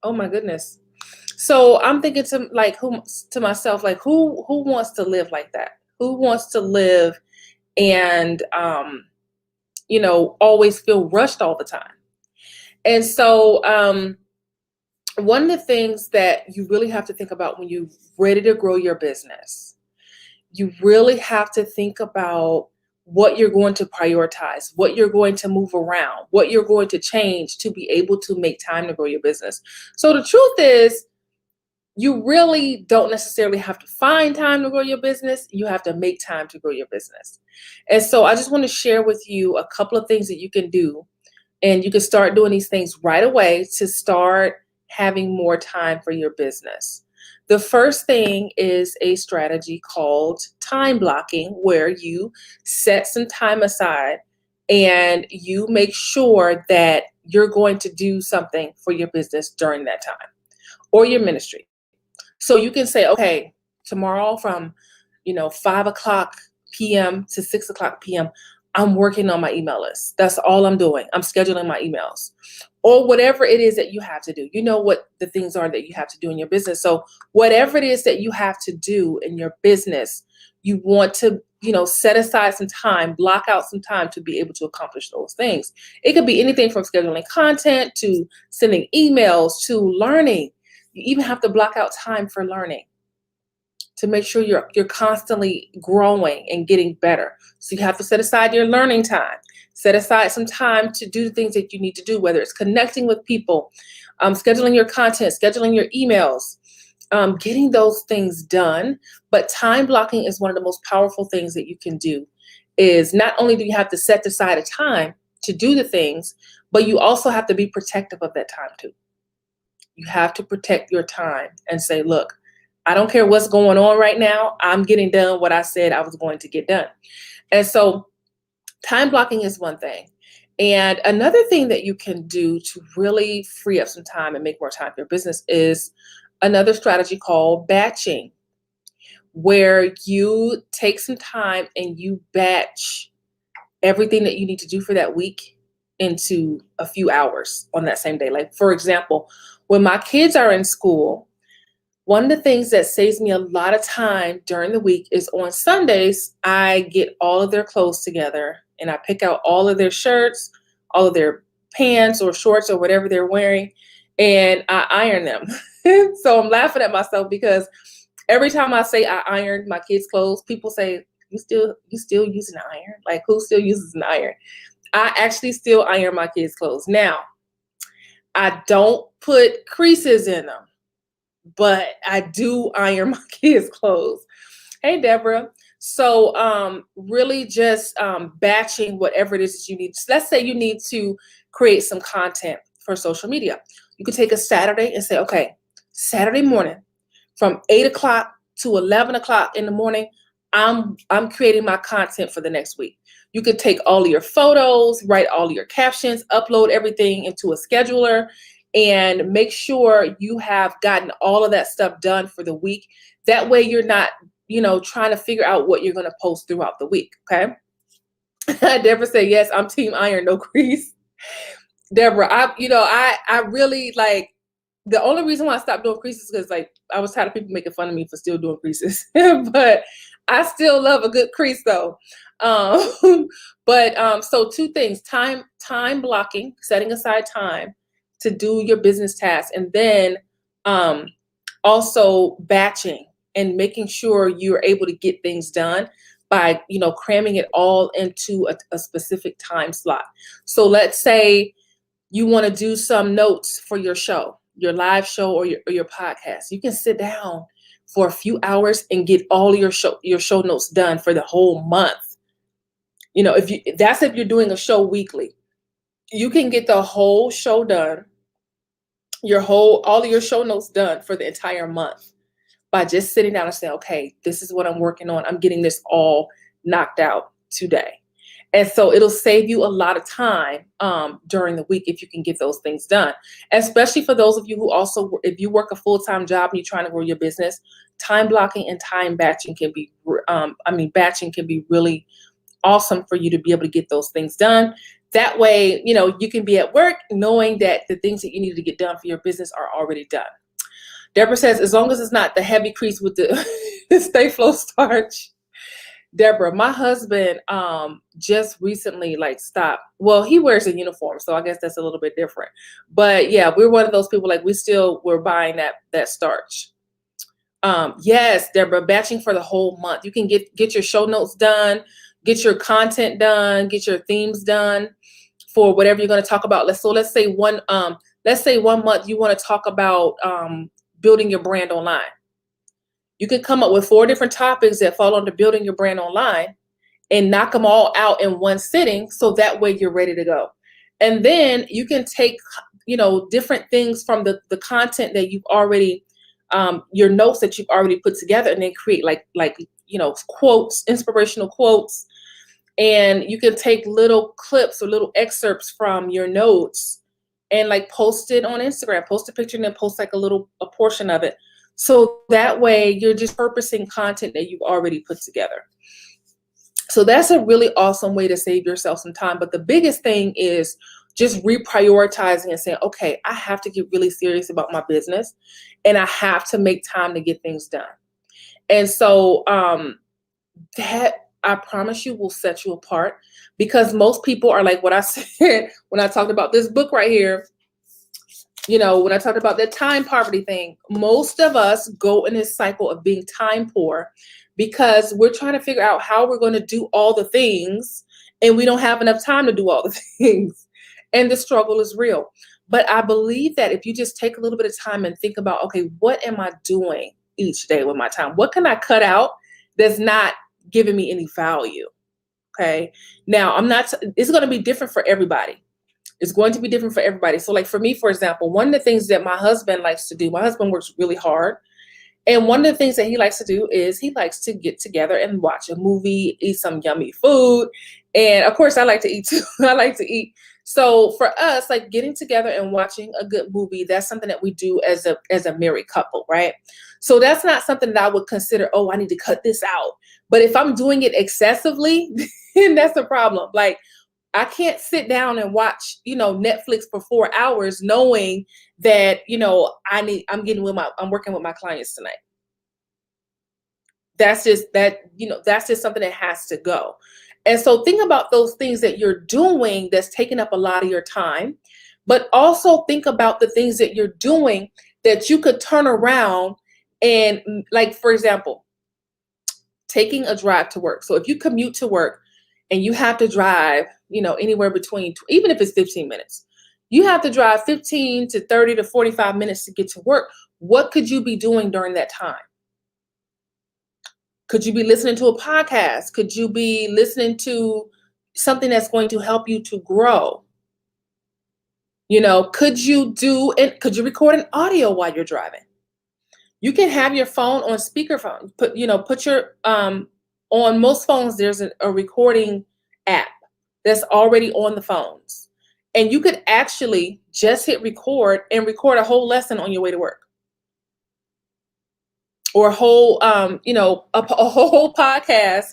Oh my goodness. So I'm thinking to myself, like who wants to live like that? Who wants to live and always feel rushed all the time? And so one of the things that you really have to think about when you're ready to grow your business, you really have to think about what you're going to prioritize, what you're going to move around, what you're going to change to be able to make time to grow your business. So the truth is, you really don't necessarily have to find time to grow your business. You have to make time to grow your business. And so I just want to share with you a couple of things that you can do. And you can start doing these things right away to start having more time for your business. The first thing is a strategy called time blocking, where you set some time aside and you make sure that you're going to do something for your business during that time or your ministry. So you can say, okay, tomorrow from 5 o'clock p.m. to 6 o'clock p.m., I'm working on my email list. That's all I'm doing. I'm scheduling my emails or whatever it is that you have to do. You know what the things are that you have to do in your business. So whatever it is that you have to do in your business, you want to, set aside some time, block out some time to be able to accomplish those things. It could be anything from scheduling content to sending emails to learning. You even have to block out time for learning to make sure you're constantly growing and getting better. So you have to set aside your learning time. Set aside some time to do the things that you need to do, whether it's connecting with people, scheduling your content, scheduling your emails, getting those things done. But time blocking is one of the most powerful things that you can do. Is not only do you have to set aside a time to do the things, but you also have to be protective of that time too. You have to protect your time and say, look, I don't care what's going on right now. I'm getting done what I said I was going to get done. And so time blocking is one thing. And another thing that you can do to really free up some time and make more time for your business is another strategy called batching, where you take some time and you batch everything that you need to do for that week into a few hours on that same day. Like, for example, when my kids are in school, one of the things that saves me a lot of time during the week is on Sundays, I get all of their clothes together and I pick out all of their shirts, all of their pants or shorts or whatever they're wearing, and I iron them. So I'm laughing at myself because every time I say I ironed my kids' clothes, people say, you still use an iron? Like, who still uses an iron? I actually still iron my kids' clothes. Now, I don't put creases in them, but I do iron my kids' clothes. Hey, Deborah. So really just batching whatever it is that you need. So let's say you need to create some content for social media. You could take a Saturday and say, okay, Saturday morning from 8 o'clock to 11 o'clock in the morning, I'm creating my content for the next week. You could take all of your photos, write all of your captions, upload everything into a scheduler, and make sure you have gotten all of that stuff done for the week. That way you're not, trying to figure out what you're going to post throughout the week. Okay. Deborah said, yes, I'm team iron, no crease. Deborah, I really like, the only reason why I stopped doing creases is because like I was tired of people making fun of me for still doing creases, but I still love a good crease though. Um, so two things: time blocking, setting aside time to do your business tasks, and then also batching and making sure you're able to get things done by cramming it all into a specific time slot. So let's say you want to do some notes for your show, your live show or your podcast. You can sit down for a few hours and get all your show notes done for the whole month. If you're doing a show weekly, you can get the whole show done, all of your show notes done for the entire month by just sitting down and saying, okay, this is what I'm working on. I'm getting this all knocked out today. And so it'll save you a lot of time during the week if you can get those things done, especially for those of you who also, if you work a full-time job and you're trying to grow your business, time blocking and time batching can be, batching can be really awesome for you to be able to get those things done. That way, you can be at work knowing that the things that you need to get done for your business are already done. Deborah says, as long as it's not the heavy crease with the Stay Flow starch. Deborah, my husband just recently stopped. Well, he wears a uniform, so I guess that's a little bit different. But yeah, we're one of those people, we're buying that starch. Yes, Deborah, batching for the whole month. You can get your show notes done, get your content done, get your themes done for whatever you're going to talk about. Let's say one month you want to talk about building your brand online. You can come up with 4 different topics that fall under building your brand online and knock them all out in one sitting, so that way you're ready to go. And then you can take, different things from the content that you've already, your notes that you've already put together, and then create quotes, inspirational quotes. And you can take little clips or little excerpts from your notes and post it on Instagram, post a picture and then post a portion of it. So that way you're just purposing content that you've already put together. So that's a really awesome way to save yourself some time. But the biggest thing is just reprioritizing and saying, okay, I have to get really serious about my business and I have to make time to get things done. And so that, I promise you, will set you apart, because most people are like what I said when I talked about this book right here. When I talked about that time poverty thing, most of us go in this cycle of being time poor because we're trying to figure out how we're going to do all the things and we don't have enough time to do all the things. And the struggle is real. But I believe that if you just take a little bit of time and think about, okay, what am I doing each day with my time? What can I cut out that's not giving me any value? Okay. Now, it's going to be different for everybody. It's going to be different for everybody. So for me, for example, one of the things that my husband likes to do, my husband works really hard. And one of the things that he likes to do is he likes to get together and watch a movie, eat some yummy food. And of course, I like to eat too. I like to eat. So for us, getting together and watching a good movie, that's something that we do as a married couple, right? So that's not something that I would consider, oh, I need to cut this out. But if I'm doing it excessively, then that's a problem. I can't sit down and watch, Netflix for 4 hours knowing that, I'm working with my clients tonight. That's just something that has to go. And so think about those things that you're doing that's taking up a lot of your time, but also think about the things that you're doing that you could turn around and, for example, taking a drive to work. So if you commute to work and you have to drive, anywhere between, even if it's 15 minutes, you have to drive 15 to 30 to 45 minutes to get to work. What could you be doing during that time? Could you be listening to a podcast? Could you be listening to something that's going to help you to grow? Could you record an audio while you're driving? You can have your phone on speakerphone. Put your, on most phones, there's a recording app that's already on the phones. And you could actually just hit record and record a whole lesson on your way to work. Or a whole, a whole podcast,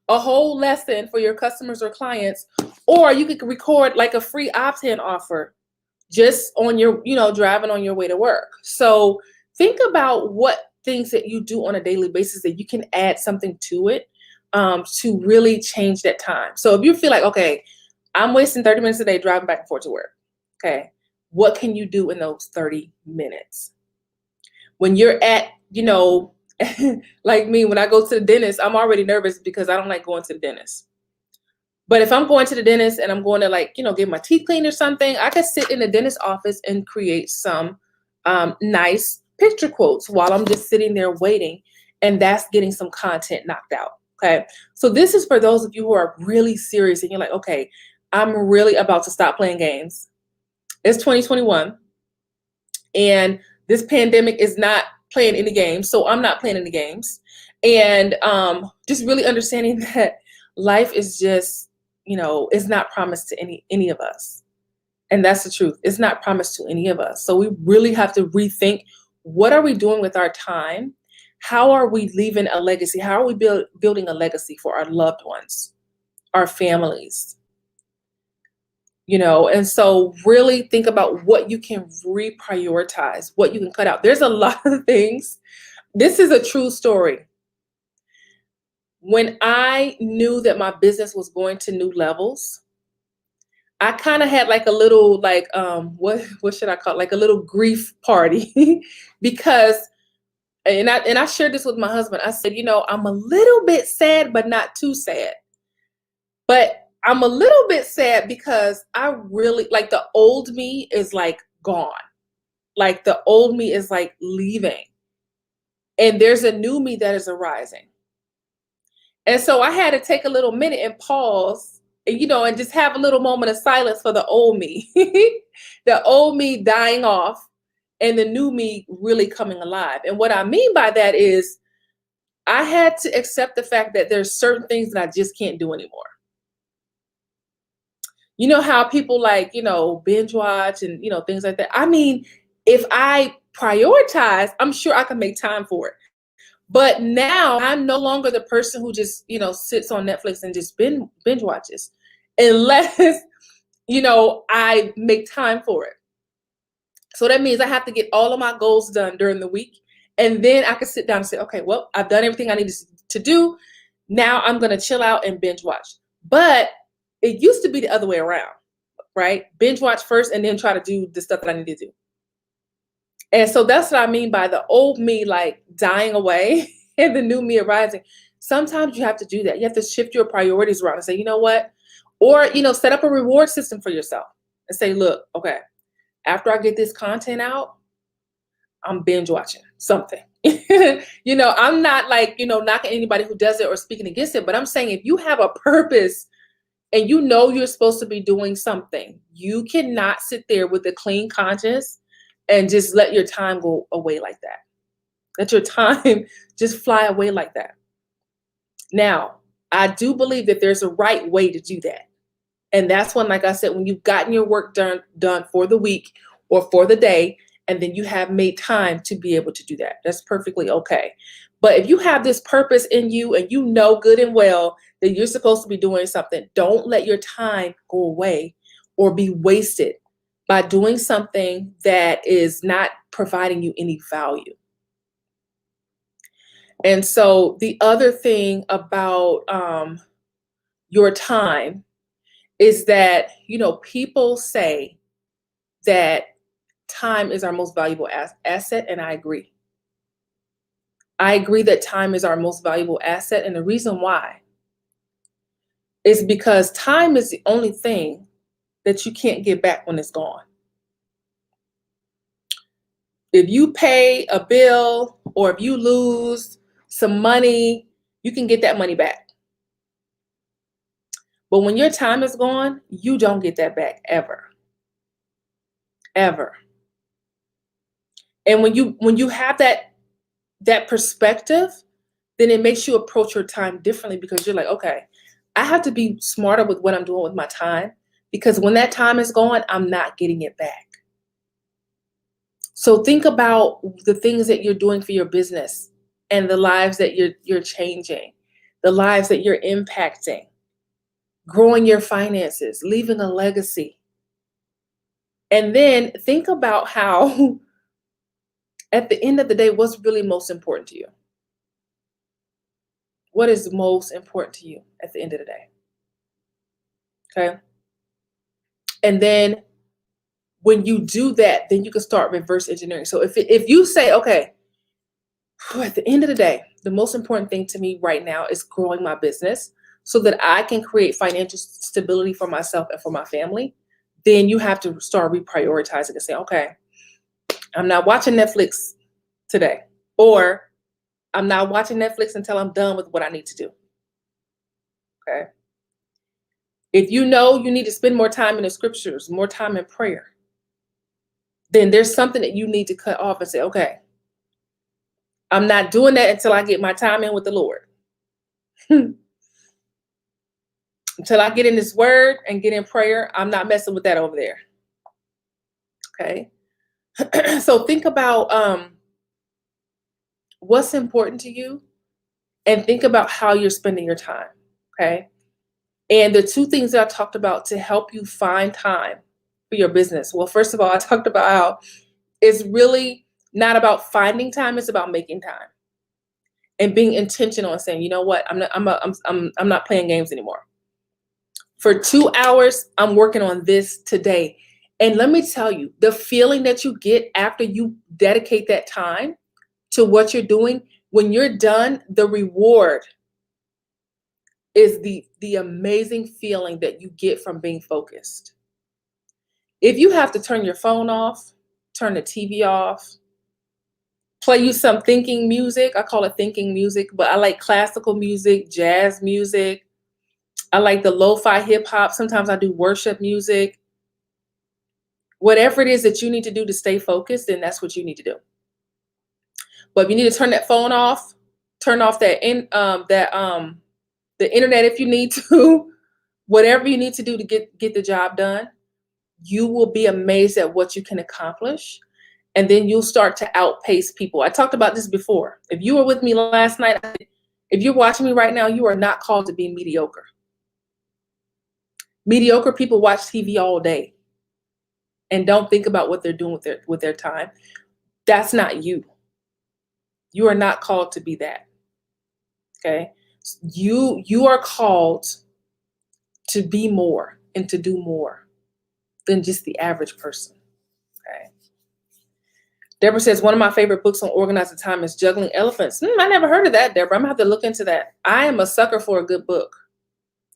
a whole lesson for your customers or clients. Or you could record a free opt-in offer just on your, driving on your way to work. So think about what things that you do on a daily basis that you can add something to it to really change that time. So if you feel like, okay, I'm wasting 30 minutes a day driving back and forth to work. Okay. What can you do in those 30 minutes? When you're at, like me, when I go to the dentist, I'm already nervous because I don't like going to the dentist. But if I'm going to the dentist and I'm going to get my teeth cleaned or something, I could sit in the dentist office and create some nice picture quotes while I'm just sitting there waiting. And that's getting some content knocked out. Okay. So this is for those of you who are really serious and you're like, okay, I'm really about to stop playing games. It's 2021 and this pandemic is not playing any games. So I'm not playing any games. And just really understanding that life is just, it's not promised to any of us. And that's the truth. It's not promised to any of us. So we really have to rethink, what are we doing with our time? How are we leaving a legacy? How are we building a legacy for our loved ones, our families? And so really think about what you can reprioritize, what you can cut out. There's a lot of things. This is a true story. When I knew that my business was going to new levels, I kind of had like a little what should I call it? Like a little grief party because and I shared this with my husband. I said, I'm a little bit sad, but not too sad. But I'm a little bit sad because I really like the old me is like gone. Like the old me is like leaving. And there's a new me that is arising. And so I had to take a little minute and pause and just have a little moment of silence for the old me, the old me dying off and the new me really coming alive. And what I mean by that is I had to accept the fact that there's certain things that I just can't do anymore. You know how people binge watch and, things like that. I mean, if I prioritize, I'm sure I can make time for it. But now I'm no longer the person who just, sits on Netflix and just binge watches unless, I make time for it. So that means I have to get all of my goals done during the week. And then I can sit down and say, okay, well, I've done everything I needed to do. Now I'm going to chill out and binge watch. But it used to be the other way around, right? Binge watch first and then try to do the stuff that I need to do. And so that's what I mean by the old me like dying away and the new me arising. Sometimes you have to do that. You have to shift your priorities around and say, you know what? Or, set up a reward system for yourself and say, look, okay, after I get this content out, I'm binge watching something. I'm not knocking anybody who does it or speaking against it, but I'm saying if you have a purpose and you're supposed to be doing something, you cannot sit there with a clean conscience and just let your time go away like that. Let your time just fly away like that. Now, I do believe that there's a right way to do that. And that's when, like I said, when you've gotten your work done for the week or for the day, and then you have made time to be able to do that. That's perfectly okay. But if you have this purpose in you and you know good and well that you're supposed to be doing something, don't let your time go away or be wasted by doing something that is not providing you any value. And so the other thing about your time is that, people say that time is our most valuable asset, and I agree. I agree that time is our most valuable asset, and the reason why is because time is the only thing that you can't get back when it's gone. If you pay a bill or if you lose some money, you can get that money back. But when your time is gone, you don't get that back ever. Ever. And when you have that perspective, then it makes you approach your time differently because you're like, okay, I have to be smarter with what I'm doing with my time because when that time is gone, I'm not getting it back. So think about the things that you're doing for your business and the lives that you're changing, the lives that you're impacting, growing your finances, leaving a legacy. And then think about how at the end of the day, what's really most important to you? What is most important to you at the end of the day? Okay. And then when you do that, then you can start reverse engineering. So if you say, okay, at the end of the day, the most important thing to me right now is growing my business so that I can create financial stability for myself and for my family, then you have to start reprioritizing and say, okay, I'm not watching Netflix today, or I'm not watching Netflix until I'm done with what I need to do. Okay. If you know you need to spend more time in the scriptures, more time in prayer, then there's something that you need to cut off and say, okay, I'm not doing that until I get my time in with the Lord. Until I get in this word and get in prayer, I'm not messing with that over there. Okay. So think about what's important to you and think about how you're spending your time. Okay. And the two things that I talked about to help you find time for your business. Well, first of all, I talked about how it's really not about finding time, it's about making time and being intentional and saying, you know what, I'm not playing games anymore. For 2 hours, I'm working on this today. And let me tell you, the feeling that you get after you dedicate that time to what you're doing, when you're done, the reward is the amazing feeling that you get from being focused. If you have to turn your phone off, turn the TV off, play you some thinking music, I call it thinking music, but I like classical music, jazz music. I like the lo-fi hip hop. Sometimes I do worship music. Whatever it is that you need to do to stay focused, then that's what you need to do. But if you need to turn that phone off, turn off the internet if you need to, whatever you need to do to get the job done, you will be amazed at what you can accomplish. And then you'll start to outpace people. I talked about this before. If you were with me last night, if you're watching me right now, you are not called to be mediocre. Mediocre people watch TV all day and don't think about what they're doing with their time. That's not you. You are not called to be that. Okay? You are called to be more and to do more than just the average person. Okay? Deborah says, one of my favorite books on organizing time is Juggling Elephants. I never heard of that, Deborah. I'm gonna have to look into that. I am a sucker for a good book.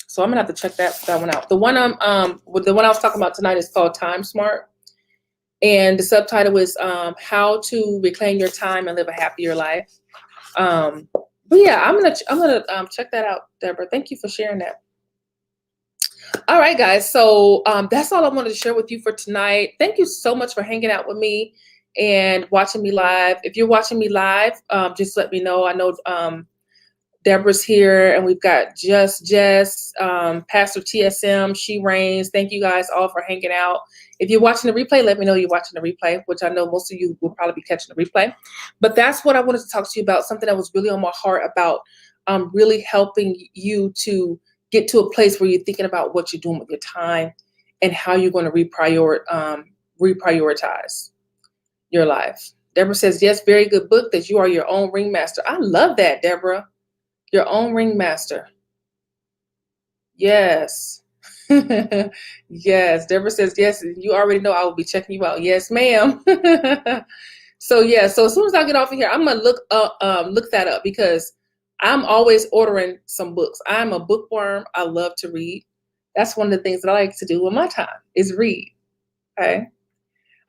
So I'm gonna have to check that one out. The one I was talking about tonight is called Time Smart. And the subtitle is How to Reclaim Your Time and Live a Happier Life. But yeah, I'm gonna check that out, Deborah. Thank you for sharing that. All right, guys. So that's all I wanted to share with you for tonight. Thank you so much for hanging out with me and watching me live. If you're watching me live, just let me know. I know Deborah's here, and we've got Jess, Pastor TSM, She Reigns. Thank you guys all for hanging out. If you're watching the replay, let me know you're watching the replay, which I know most of you will probably be catching the replay. But that's what I wanted to talk to you about, something that was really on my heart about really helping you to get to a place where you're thinking about what you're doing with your time and how you're going to reprioritize your life. Deborah says, yes, very good book, that you are your own ringmaster. I love that, Deborah. Your own ringmaster. Yes. Yes. Deborah says, yes, you already know I will be checking you out. Yes, ma'am. So yeah, so as soon as I get off of here, I'm gonna look that up because I'm always ordering some books. I'm a bookworm. I love to read. That's one of the things that I like to do with my time is read. Okay.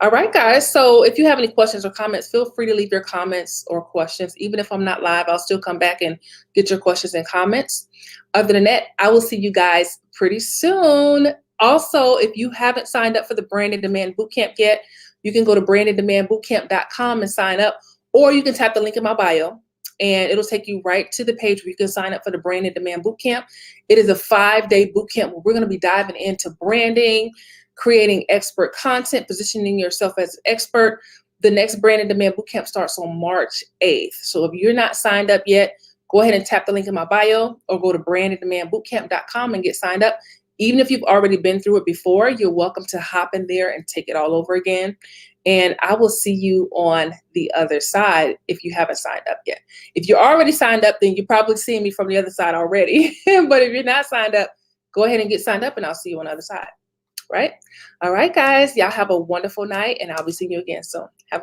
All right, guys. So if you have any questions or comments, feel free to leave your comments or questions. Even if I'm not live, I'll still come back and get your questions and comments. Other than that, I will see you guys pretty soon. Also, if you haven't signed up for the Brand in Demand Bootcamp yet, you can go to brandindemandbootcamp.com and sign up, or you can tap the link in my bio and it'll take you right to the page where you can sign up for the Brand in Demand Bootcamp. It is a 5-day bootcamp where we're going to be diving into branding, creating expert content, positioning yourself as an expert. The next Brand in Demand Bootcamp starts on March 8th. So if you're not signed up yet, go ahead and tap the link in my bio or go to brandindemandbootcamp.com and get signed up. Even if you've already been through it before, you're welcome to hop in there and take it all over again. And I will see you on the other side if you haven't signed up yet. If you're already signed up, then you're probably seeing me from the other side already. But if you're not signed up, go ahead and get signed up and I'll see you on the other side. Right? All right, guys. Y'all have a wonderful night and I'll be seeing you again soon. Have a